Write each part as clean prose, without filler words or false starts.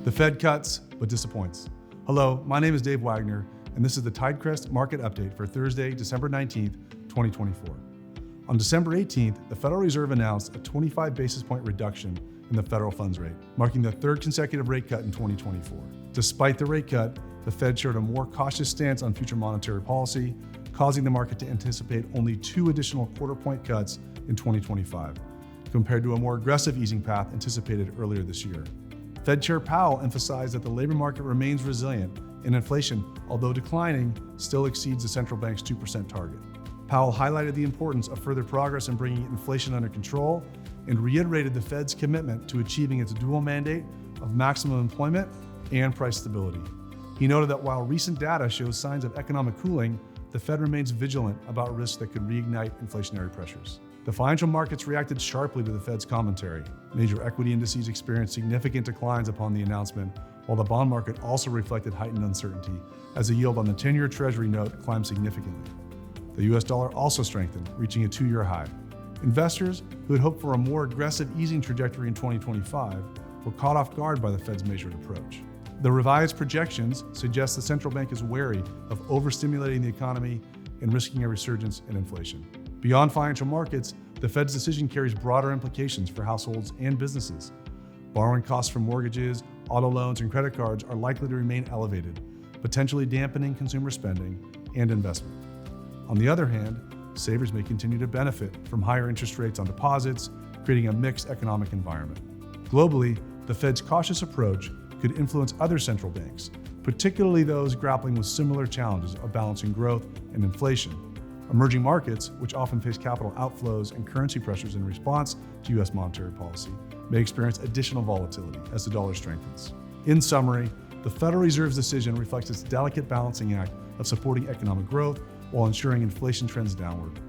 The Fed cuts, but disappoints. Hello, my name is Dave Wagner, and this is the Tidecrest Market Update for Thursday, December 19th, 2024. On December 18th, the Federal Reserve announced a 25 basis point reduction in the federal funds rate, marking the third consecutive rate cut in 2024. Despite the rate cut, the Fed showed a more cautious stance on future monetary policy, causing the market to anticipate only 2 additional quarter-point cuts in 2025, compared to a more aggressive easing path anticipated earlier this year. Fed Chair Powell emphasized that the labor market remains resilient and inflation, although declining, still exceeds the central bank's 2% target. Powell highlighted the importance of further progress in bringing inflation under control and reiterated the Fed's commitment to achieving its dual mandate of maximum employment and price stability. He noted that while recent data shows signs of economic cooling, the Fed remains vigilant about risks that could reignite inflationary pressures. The financial markets reacted sharply to the Fed's commentary. Major equity indices experienced significant declines upon the announcement, while the bond market also reflected heightened uncertainty as the yield on the 10-year Treasury note climbed significantly. The US dollar also strengthened, reaching a 2-year high. Investors who had hoped for a more aggressive easing trajectory in 2025 were caught off guard by the Fed's measured approach. The revised projections suggest the central bank is wary of overstimulating the economy and risking a resurgence in inflation. Beyond financial markets, the Fed's decision carries broader implications for households and businesses. Borrowing costs for mortgages, auto loans, and credit cards are likely to remain elevated, potentially dampening consumer spending and investment. On the other hand, savers may continue to benefit from higher interest rates on deposits, creating a mixed economic environment. Globally, the Fed's cautious approach could influence other central banks, particularly those grappling with similar challenges of balancing growth and inflation. Emerging markets, which often face capital outflows and currency pressures in response to U.S. monetary policy, may experience additional volatility as the dollar strengthens. In summary, the Federal Reserve's decision reflects its delicate balancing act of supporting economic growth while ensuring inflation trends downward.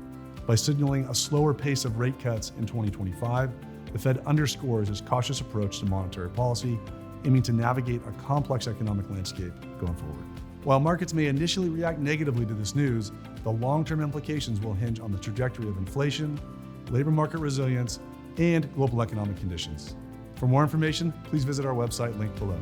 By signaling a slower pace of rate cuts in 2025, the Fed underscores its cautious approach to monetary policy, aiming to navigate a complex economic landscape going forward. While markets may initially react negatively to this news, the long-term implications will hinge on the trajectory of inflation, labor market resilience, and global economic conditions. For more information, please visit our website linked below.